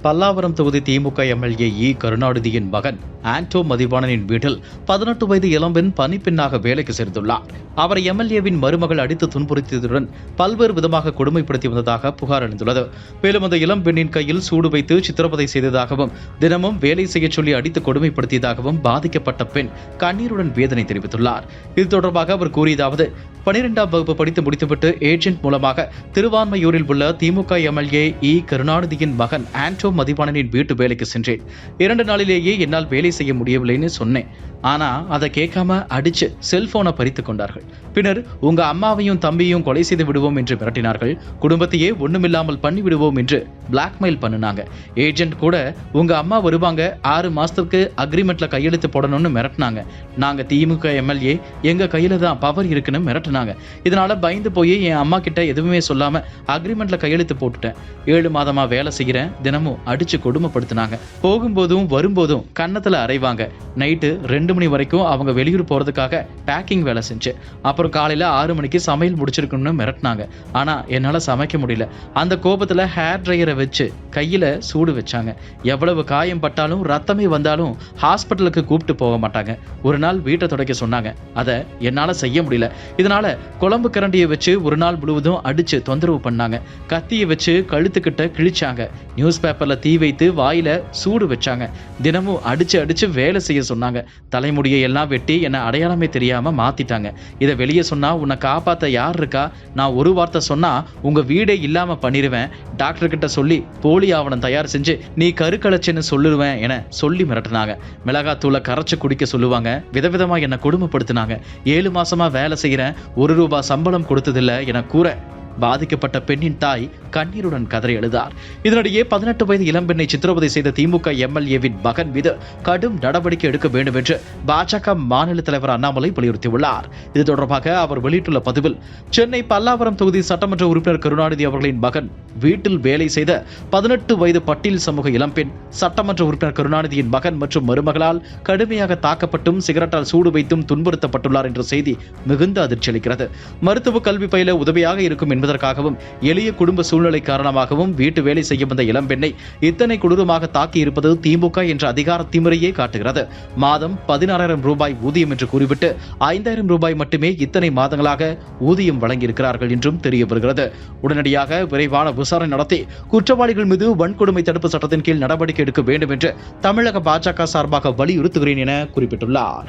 பல்லாவரம் தொகுதி திமுக எம்எல்ஏ இ கருணாநிதியின் மகன் ஆண்டோ மதிவாணனின் வீட்டில் 18 வயது இளம்பெண் பணிப்பெண்ணாக வேலைக்கு சேர்ந்துள்ளார். அவரை எம்எல்ஏவின் மருமகள் அடித்து துன்புறுத்தியதுடன் பல்வேறு விதமாக கொடுமைப்படுத்தி வந்ததாக புகார் எழுந்துள்ளது. மேலும் அந்த இளம்பெண்ணின் கையில் சூடு வைத்து சித்திரவதை செய்ததாகவும் தினமும் வேலை செய்ய சொல்லி அடித்து கொடுமைப்படுத்தியதாகவும் பாதிக்கப்பட்ட பெண் கண்ணீருடன் வேதனை தெரிவித்துள்ளார். இது தொடர்பாக அவர் கூறியதாவது: 12ஆம் வகுப்பு படித்து முடித்துவிட்டு ஏஜென்ட் மூலமாக திருவான்மையூரில் உள்ள திமுக எம்எல்ஏ இ கருணாநிதியின் மகன் ஆண்டோ மதிவாணனின் வீட்டு வேலைக்கு சென்றேன். 2 நாளிலேயே என்னால் வேலை செய்ய முடியவில்லைன்னு சொன்னேன். ஆனா அதை கேட்காம அடிச்சு செல்போனை பறித்து கொண்டார்கள். பின்னர் உங்க அம்மாவையும் தம்பியையும் கொலை செய்து விடுவோம் என்று மிரட்டினார்கள். குடும்பத்தையே ஒண்ணுமில்லாமல் பண்ணி விடுவோம் என்று பிளாக்மெயில் பண்ணினாங்க. ஏஜென்ட் கூட உங்க அம்மா வருவாங்க, 6 மாசத்துக்கு அக்ரிமெண்ட்ல கையெழுத்து போடணும்னு மிரட்டினாங்க. நாங்க திமுக எம்எல்ஏ, எங்க கையில தான் பவர் இருக்குன்னு மிரட்டினாங்க. இதனால பயந்து போய் என் அம்மா கிட்ட எதுவுமே சொல்லாம அக்ரிமெண்ட்ல கையெழுத்து போட்டுட்டேன். 7 மாதமா வேலை செய்கிறேன். தினமும் அடிச்சு கொடுமைப்படுத்தினாங்க. போகும்போதும் வரும்போதும் கன்னத்துல அரைவாங்க. நைட்டு 2 மணி வரைக்கும் அவங்க வெளியூர் போறதுக்காக பேக்கிங் வேலை செஞ்சு, அப்புறம் காலையில 6 மணிக்கு சமையல் முடிச்சிருக்கணும்னு மிரட்டினாங்க. ஆனா என்னால சமைக்க முடியல. அந்த கோபத்துல ஹேர் ட்ரையரை வச்சு கையில சூடு வச்சாங்க. எவ்வளவு காயம் பட்டாலும் ரத்தமே வந்தாலும் ஹாஸ்பிட்டலுக்கு கூப்பிட்டு போக மாட்டாங்க. ஒரு நாள் வீட்டை துடைக்க சொன்னாங்க. அதை என்னால செய்ய முடியல. இதனால குழம்பு கரண்டியை வச்சு ஒரு நாள் முழுவதும் அடிச்சு தொந்தரவு பண்ணாங்க. கத்தியை வச்சு கழுத்துக்கிட்ட கிழிச்சாங்க. நியூஸ் பேப்பர்ல தீ வைத்து வாயில சூடு வச்சாங்க. தினமும் அடிச்சு வேலை செய்ய சொன்னாங்க. தலைமுடியை எல்லாம் வெட்டி என்னை அடையாளமே தெரியாம மாத்திட்டாங்க. இதை வெளியே சொன்னா உன்னை காப்பாத்த யார் இருக்கா? நான் ஒரு வார்த்தை சொன்னா உங்க வீடே இல்லாம பண்ணிடுவேன். டாக்டர் கிட்ட சொல்லி போலி ஆவணம் தயார் செஞ்சு நீ கருக்கலைச்சுன்னு சொல்லிடுவேன் என சொல்லி மிரட்டினாங்க. மிளகாத்தூளை கரைச்சு குடிக்க சொல்லுவாங்க. விதவிதமா என்னை கொடுமைப்படுத்தினாங்க. 7 மாசமா வேலை செய்யறேன், ₹1 சம்பளம் கொடுத்ததில்லை என கூற பாதிக்கப்பட்ட பெண்ணின் தாய் கண்ணீருடன் கதறி எழுதார். இதனிடையே 18 வயது இளம்பெண்ணை சித்திரவதை செய்த திமுக எம்எல்ஏவின் மகன் மீது கடும் நடவடிக்கை எடுக்க வேண்டும் என்று பாஜக மாநில தலைவர் அண்ணாமலை வலியுறுத்தியுள்ளார். இது தொடர்பாக அவர் வெளியிட்டுள்ள பதிவில், சென்னை பல்லாவரம் தொகுதி சட்டமன்ற உறுப்பினர் கருணாநிதி அவர்களின் மகன் வீட்டில் வேலை செய்த 18 வயது பட்டியல் சமூக இளம்பெண் சட்டமன்ற உறுப்பினர் கருணாநிதியின் மகன் மற்றும் மருமகளால் கடுமையாக தாக்கப்பட்டும் சிகரெட்டால் சூடு வைத்தும் துன்புறுத்தப்பட்டுள்ளார் என்ற செய்தி மிகுந்த அதிர்ச்சி அளிக்கிறது. மருத்துவ கல்வி பயில உதவியாக இருக்கும் என்பதற்காகவும் எளிய குடும்ப சூழ்நிலை காரணமாகவும் வீட்டு வேலை செய்ய வந்த இளம்பெண்ணை இத்தனை கொடூரமாக தாக்கி இருப்பது திமுக என்ற அதிகார திமிரையே காட்டுகிறது. மாதம் ₹16,000 ஊதியம் என்று கூறிவிட்டு ₹5,000 மட்டுமே இத்தனை மாதங்களாக ஊதியம் வழங்கியிருக்கிறார்கள் என்றும் தெரிய வருகிறது. உடனடியாக விரைவான விசாரணை நடத்தி குற்றவாளிகள் மீது வன்கொடுமை தடுப்பு சட்டத்தின் கீழ் நடவடிக்கை எடுக்க வேண்டும் என்று தமிழக பாஜக சார்பாக வலியுறுத்துகிறேன் என குறிப்பிட்டுள்ளார்.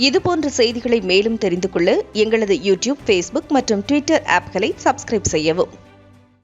இதுபோன்ற செய்திகளை மேலும் தெரிந்து கொள்ள எங்களது யூடியூப், ஃபேஸ்புக் மற்றும் ட்விட்டர் ஆப்களை சப்ஸ்கிரைப் செய்யவும்.